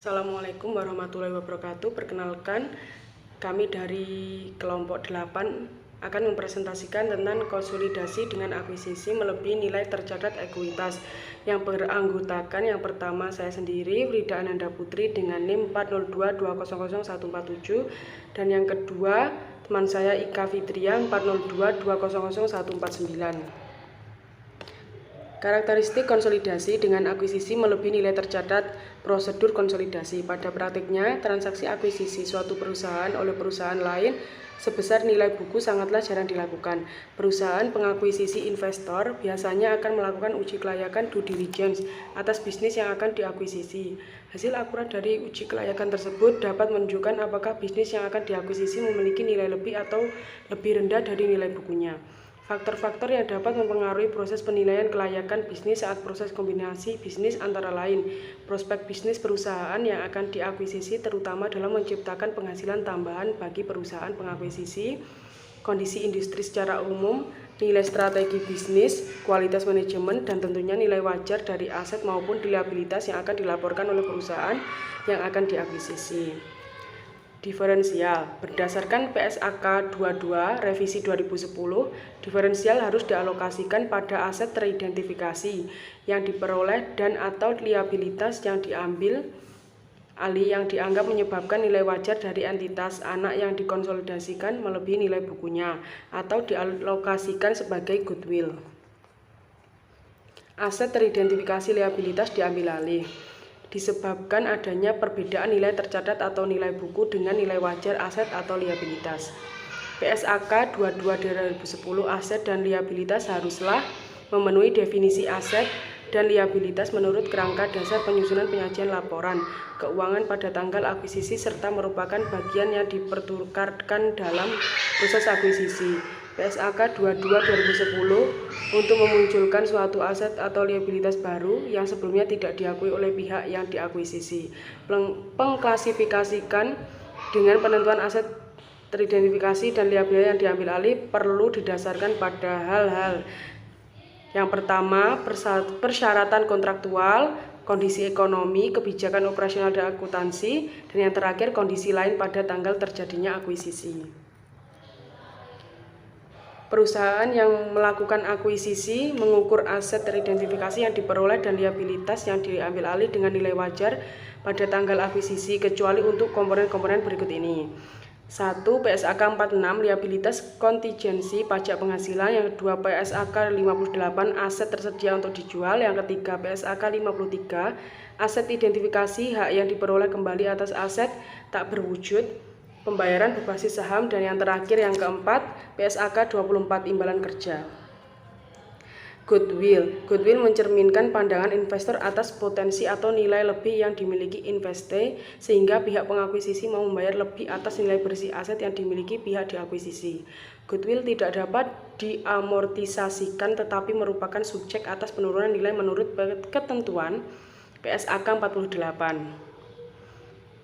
Assalamualaikum warahmatullahi wabarakatuh. Perkenalkan, kami dari kelompok 8 akan mempresentasikan tentang konsolidasi dengan akuisisi melebihi nilai tercatat ekuitas yang beranggotakan yang pertama saya sendiri, Frida Ananda Putri dengan NIM 402200147, dan yang kedua teman saya Ika Fitria 402200149. Karakteristik konsolidasi dengan akuisisi melebihi nilai tercatat. Prosedur konsolidasi. Pada praktiknya, transaksi akuisisi suatu perusahaan oleh perusahaan lain sebesar nilai buku sangatlah jarang dilakukan. Perusahaan pengakuisisi investor biasanya akan melakukan uji kelayakan due diligence atas bisnis yang akan diakuisisi. Hasil akurat dari uji kelayakan tersebut dapat menunjukkan apakah bisnis yang akan diakuisisi memiliki nilai lebih atau lebih rendah dari nilai bukunya. Faktor-faktor yang dapat mempengaruhi proses penilaian kelayakan bisnis saat proses kombinasi bisnis antara lain prospek bisnis perusahaan yang akan diakuisisi terutama dalam menciptakan penghasilan tambahan bagi perusahaan pengakuisisi, kondisi industri secara umum, nilai strategi bisnis, kualitas manajemen, dan tentunya nilai wajar dari aset maupun liabilitas yang akan dilaporkan oleh perusahaan yang akan diakuisisi. Diferensial. Berdasarkan PSAK 22 revisi 2010, diferensial harus dialokasikan pada aset teridentifikasi yang diperoleh dan atau liabilitas yang diambil alih yang dianggap menyebabkan nilai wajar dari entitas anak yang dikonsolidasikan melebihi nilai bukunya atau dialokasikan sebagai goodwill. Aset teridentifikasi liabilitas diambil alih disebabkan adanya perbedaan nilai tercatat atau nilai buku dengan nilai wajar aset atau liabilitas. PSAK 22 2010 aset dan liabilitas haruslah memenuhi definisi aset dan liabilitas menurut kerangka dasar penyusunan penyajian laporan keuangan pada tanggal akuisisi serta merupakan bagian yang dipertukarkan dalam proses akuisisi. PSAK 22 2010 untuk memunculkan suatu aset atau liabilitas baru yang sebelumnya tidak diakui oleh pihak yang diakuisisi. Pengklasifikasikan dengan penentuan aset teridentifikasi dan liabilitas yang diambil alih perlu didasarkan pada hal-hal. Yang pertama, persyaratan kontraktual, kondisi ekonomi, kebijakan operasional dan akuntansi, dan yang terakhir kondisi lain pada tanggal terjadinya akuisisi. Perusahaan yang melakukan akuisisi mengukur aset teridentifikasi yang diperoleh dan liabilitas yang diambil alih dengan nilai wajar pada tanggal akuisisi kecuali untuk komponen-komponen berikut ini. 1. PSAK 46 liabilitas kontingensi pajak penghasilan. Yang kedua PSAK 58 aset tersedia untuk dijual. Yang ketiga PSAK 53 aset identifikasi hak yang diperoleh kembali atas aset tak berwujud pembayaran berbasis saham, dan yang terakhir yang keempat PSAK 24 imbalan kerja. Goodwill. Goodwill mencerminkan pandangan investor atas potensi atau nilai lebih yang dimiliki investe sehingga pihak pengakuisisi mau membayar lebih atas nilai bersih aset yang dimiliki pihak diakuisisi. Goodwill tidak dapat diamortisasikan tetapi merupakan subjek atas penurunan nilai menurut ketentuan PSAK 48.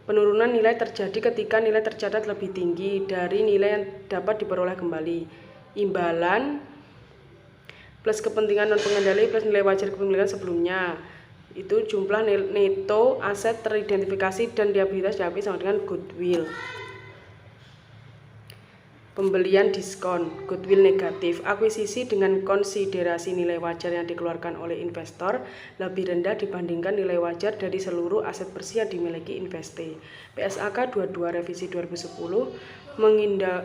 Penurunan nilai terjadi ketika nilai tercatat lebih tinggi dari nilai yang dapat diperoleh kembali. Imbalan plus kepentingan non pengendali plus nilai wajar kepemilikan sebelumnya. Itu jumlah neto aset teridentifikasi dan liabilitas diambil sama dengan goodwill. Pembelian diskon, goodwill negatif, akuisisi dengan konsiderasi nilai wajar yang dikeluarkan oleh investor lebih rendah dibandingkan nilai wajar dari seluruh aset bersih yang dimiliki investe. PSAK 22 revisi 2010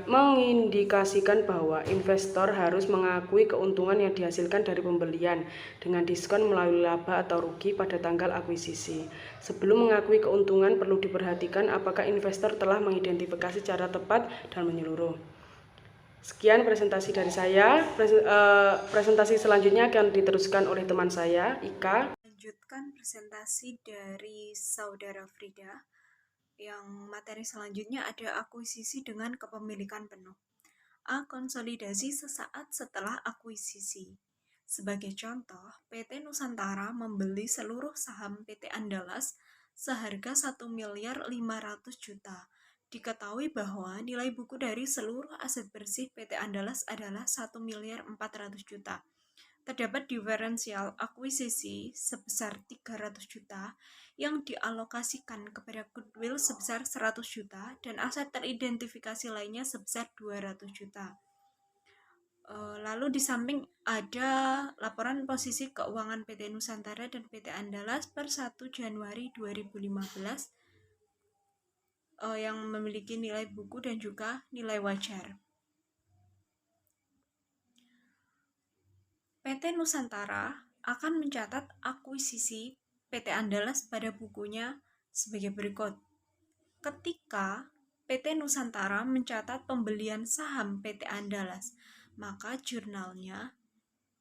mengindikasikan bahwa investor harus mengakui keuntungan yang dihasilkan dari pembelian dengan diskon melalui laba atau rugi pada tanggal akuisisi. Sebelum mengakui keuntungan perlu diperhatikan apakah investor telah mengidentifikasi secara tepat dan menyeluruh. Sekian presentasi dari saya. Presentasi selanjutnya akan diteruskan oleh teman saya, Ika. Lanjutkan presentasi dari Saudara Frida. Yang materi selanjutnya ada akuisisi dengan kepemilikan penuh. A. Konsolidasi sesaat setelah akuisisi. Sebagai contoh, PT Nusantara membeli seluruh saham PT Andalas seharga 1.500.000.000 Diketahui bahwa nilai buku dari seluruh aset bersih PT Andalas adalah 1.400.000.000. terdapat diferensial akuisisi sebesar 300 juta yang dialokasikan kepada goodwill sebesar 100 juta dan aset teridentifikasi lainnya sebesar 200 juta. Lalu di samping ada laporan posisi keuangan PT Nusantara dan PT Andalas per 1 Januari 2015 yang memiliki nilai buku dan juga nilai wajar. PT Nusantara akan mencatat akuisisi PT Andalas pada bukunya sebagai berikut. Ketika PT Nusantara mencatat pembelian saham PT Andalas, maka jurnalnya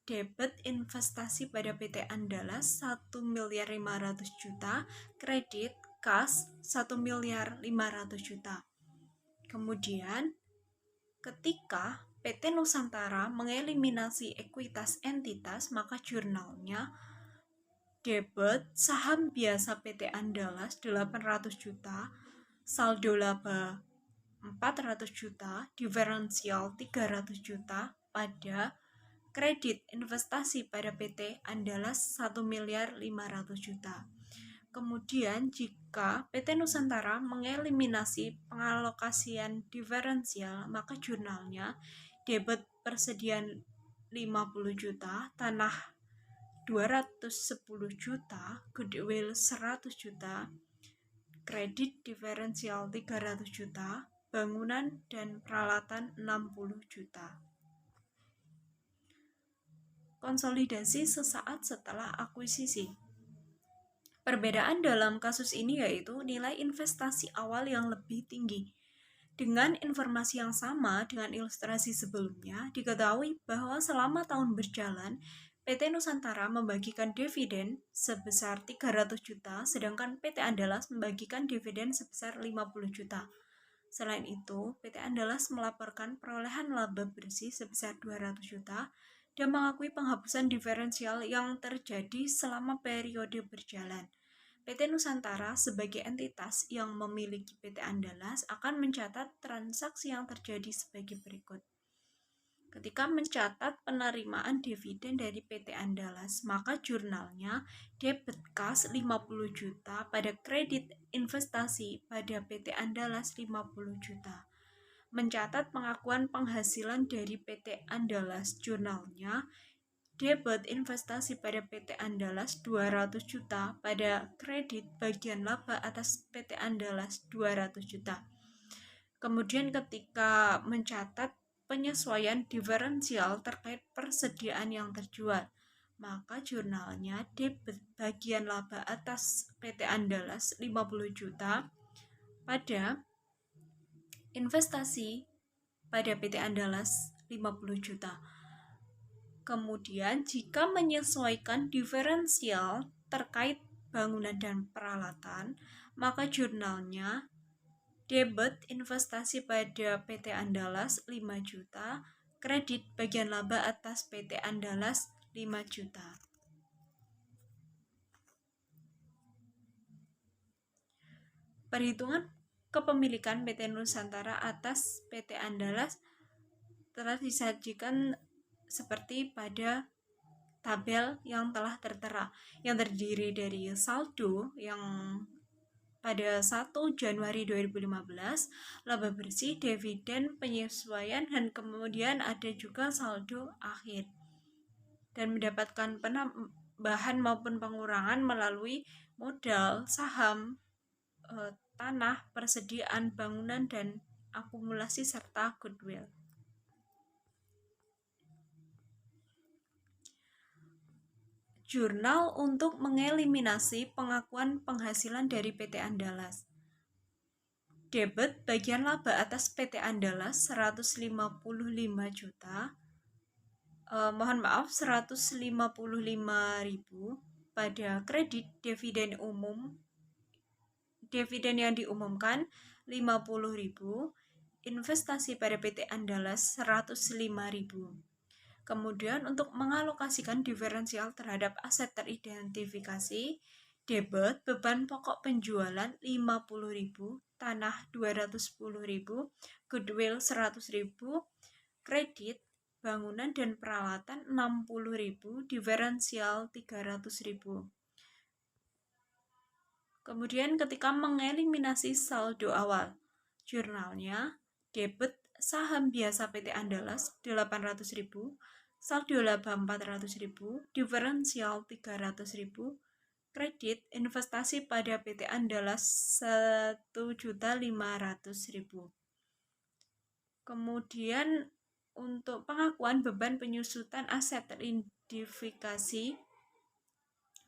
debit investasi pada PT Andalas 1.500.000.000, kredit kas 1.500.000.000. Kemudian ketika PT Nusantara mengeliminasi ekuitas entitas, maka jurnalnya debit saham biasa PT Andalas 800 juta, saldo laba 400 juta, diferensial 300 juta pada kredit investasi pada PT Andalas 1.500.000.000. Kemudian jika PT Nusantara mengeliminasi pengalokasian diferensial, maka jurnalnya debit persediaan 50 juta, tanah 210 juta, goodwill 100 juta, kredit diferensial 300 juta, bangunan dan peralatan 60 juta. Konsolidasi sesaat setelah akuisisi. Perbedaan dalam kasus ini yaitu nilai investasi awal yang lebih tinggi. Dengan informasi yang sama dengan ilustrasi sebelumnya, diketahui bahwa selama tahun berjalan, PT Nusantara membagikan dividen sebesar 300 juta, sedangkan PT Andalas membagikan dividen sebesar 50 juta. Selain itu, PT Andalas melaporkan perolehan laba bersih sebesar 200 juta dan mengakui penghapusan diferensial yang terjadi selama periode berjalan. PT Nusantara sebagai entitas yang memiliki PT Andalas akan mencatat transaksi yang terjadi sebagai berikut. Ketika mencatat penerimaan dividen dari PT Andalas, maka jurnalnya debit kas 50 juta pada kredit investasi pada PT Andalas 50 juta. Mencatat pengakuan penghasilan dari PT Andalas, jurnalnya debit investasi pada PT Andalas 200 juta pada kredit bagian laba atas PT Andalas 200 juta. Kemudian ketika mencatat penyesuaian diferensial terkait persediaan yang terjual, maka jurnalnya debit bagian laba atas PT Andalas 50 juta pada investasi pada PT Andalas 50 juta. Kemudian jika menyesuaikan diferensial terkait bangunan dan peralatan, maka jurnalnya debit investasi pada PT Andalas 5 juta, kredit bagian laba atas PT Andalas 5 juta. Perhitungan kepemilikan PT Nusantara atas PT Andalas telah disajikan seperti pada tabel yang telah tertera, yang terdiri dari saldo yang pada 1 Januari 2015, laba bersih, dividen, penyesuaian, dan kemudian ada juga saldo akhir. Dan mendapatkan penambahan maupun pengurangan melalui modal, saham, tanah, persediaan bangunan, dan akumulasi serta goodwill. Jurnal untuk mengeliminasi pengakuan penghasilan dari PT Andalas. Debit bagian laba atas PT Andalas 155 juta. 155.000 pada kredit dividen umum. Dividen yang diumumkan 50.000, investasi pada PT Andalas 105.000. Kemudian untuk mengalokasikan diferensial terhadap aset teridentifikasi, debit beban pokok penjualan 50.000, tanah 210.000, goodwill 100.000, kredit bangunan dan peralatan 60.000, diferensial 300.000. Kemudian ketika mengeliminasi saldo awal, jurnalnya debit saham biasa PT Andalas 800.000, saldo laba 400.000, diferensial 300.000, kredit investasi pada PT Andalas 1.500.000. Kemudian untuk pengakuan beban penyusutan aset teridentifikasi,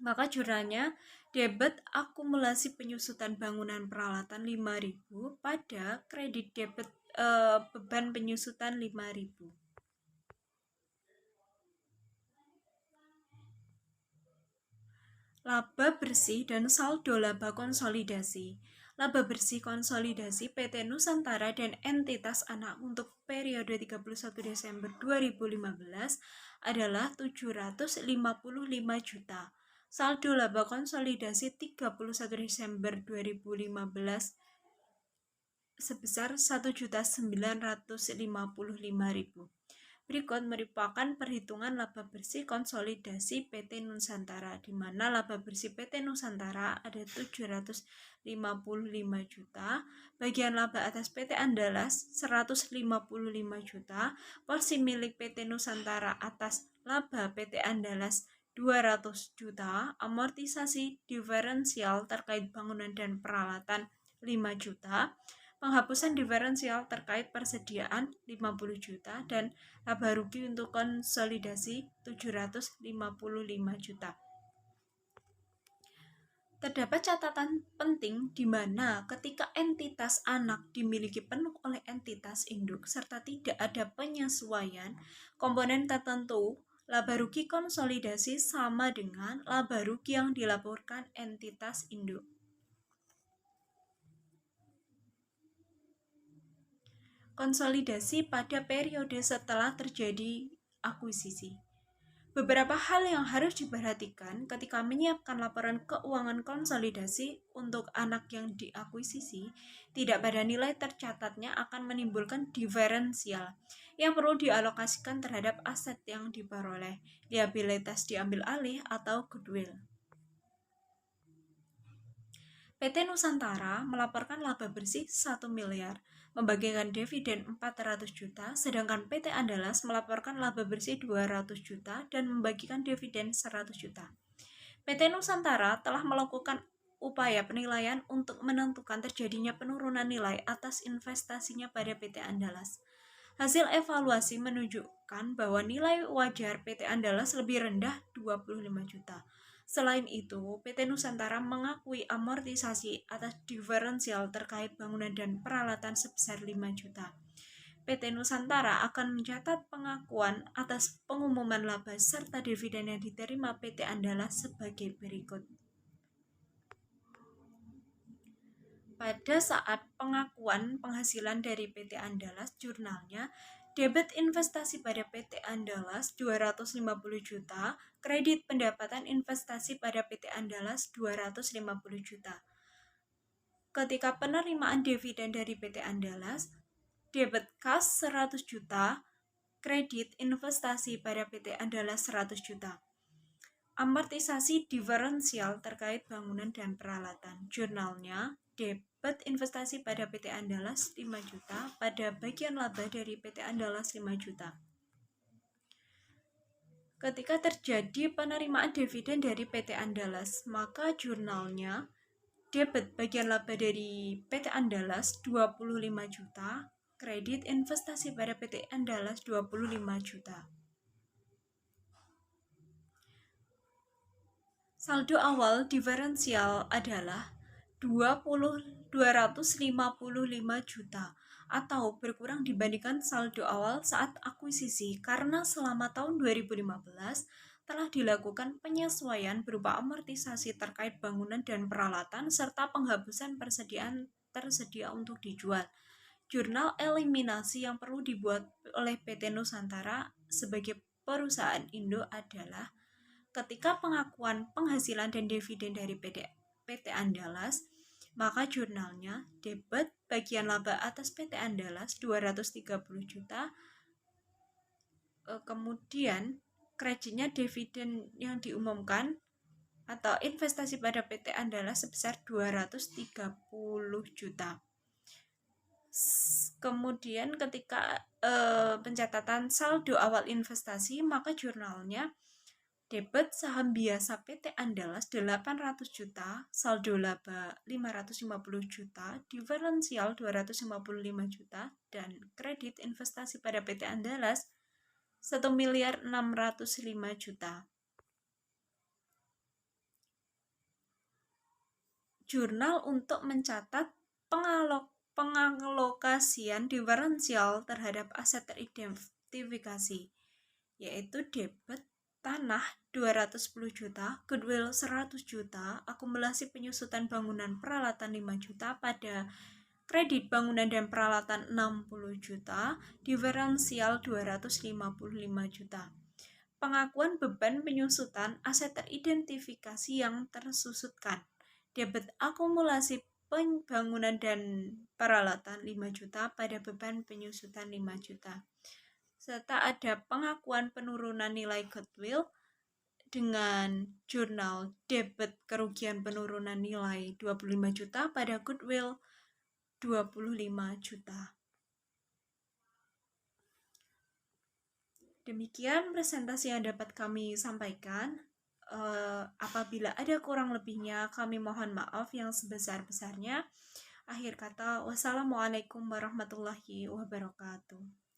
maka jurnalnya debit akumulasi penyusutan bangunan peralatan 5.000 pada kredit debit beban penyusutan 5.000. Laba bersih dan saldo laba konsolidasi. Laba bersih konsolidasi PT Nusantara dan entitas anak untuk periode 31 Desember 2015 adalah 755 juta. Saldo laba konsolidasi 31 Desember 2015 sebesar 1.955.000. Berikut merupakan perhitungan laba bersih konsolidasi PT Nusantara, di mana laba bersih PT Nusantara ada 755 juta, bagian laba atas PT Andalas 155 juta, porsi milik PT Nusantara atas laba PT Andalas 200 juta, amortisasi diferensial terkait bangunan dan peralatan 5 juta, penghapusan diferensial terkait persediaan 50 juta, dan laba rugi untuk konsolidasi 755 juta. Terdapat catatan penting di mana ketika entitas anak dimiliki penuh oleh entitas induk serta tidak ada penyesuaian komponen tertentu, laba rugi konsolidasi sama dengan laba rugi yang dilaporkan entitas induk. Konsolidasi pada periode setelah terjadi akuisisi. Beberapa hal yang harus diperhatikan ketika menyiapkan laporan keuangan konsolidasi untuk anak yang diakuisisi, tidak pada nilai tercatatnya akan menimbulkan diferensial yang perlu dialokasikan terhadap aset yang diperoleh, liabilitas diambil alih, atau goodwill. PT Nusantara melaporkan laba bersih 1 miliar, membagikan dividen 400 juta, sedangkan PT Andalas melaporkan laba bersih 200 juta dan membagikan dividen 100 juta. PT Nusantara telah melakukan upaya penilaian untuk menentukan terjadinya penurunan nilai atas investasinya pada PT Andalas. Hasil evaluasi menunjukkan bahwa nilai wajar PT Andalas lebih rendah 25 juta. Selain itu, PT Nusantara mengakui amortisasi atas diferensial terkait bangunan dan peralatan sebesar 5 juta. PT Nusantara akan mencatat pengakuan atas pengumuman laba serta dividen yang diterima PT Andalas sebagai berikut. Pada saat pengakuan penghasilan dari PT Andalas, jurnalnya debit investasi pada PT Andalas 250 juta, kredit pendapatan investasi pada PT Andalas 250 juta. Ketika penerimaan dividen dari PT Andalas, debit kas 100 juta, kredit investasi pada PT Andalas 100 juta. Amortisasi diferensial terkait bangunan dan peralatan. Jurnalnya, debit investasi pada PT Andalas 5 juta pada bagian laba dari PT Andalas 5 juta. Ketika terjadi penerimaan dividen dari PT Andalas, maka jurnalnya debit bagian laba dari PT Andalas 25 juta, kredit investasi pada PT Andalas 25 juta. Saldo awal diferensial adalah 255 juta atau berkurang dibandingkan saldo awal saat akuisisi karena selama tahun 2015 telah dilakukan penyesuaian berupa amortisasi terkait bangunan dan peralatan serta penghapusan persediaan tersedia untuk dijual. Jurnal eliminasi yang perlu dibuat oleh PT Nusantara sebagai perusahaan induk adalah ketika pengakuan penghasilan dan dividen dari PT Andalas, maka jurnalnya debit bagian laba atas PT Andalas 230 juta, Kemudian kreditnya dividen yang diumumkan atau investasi pada PT Andalas sebesar 230 juta. Kemudian ketika pencatatan saldo awal investasi, maka jurnalnya debit saham biasa PT Andalas 800 juta, saldo laba 550 juta, diferensial 255 juta, dan kredit investasi pada PT Andalas 1.605 juta. Jurnal untuk mencatat pengalokasian diferensial terhadap aset teridentifikasi, yaitu debit tanah 210 juta, goodwill 100 juta, akumulasi penyusutan bangunan peralatan 5 juta, pada kredit bangunan dan peralatan 60 juta, diferensial 255 juta. Pengakuan beban penyusutan aset teridentifikasi yang tersusutkan, debit akumulasi bangunan dan peralatan 5 juta pada beban penyusutan 5 juta. Serta ada pengakuan penurunan nilai goodwill dengan jurnal debit kerugian penurunan nilai 25 juta pada goodwill 25 juta. Demikian presentasi yang dapat kami sampaikan. Apabila ada kurang lebihnya, kami mohon maaf yang sebesar-besarnya. Akhir kata, wassalamualaikum warahmatullahi wabarakatuh.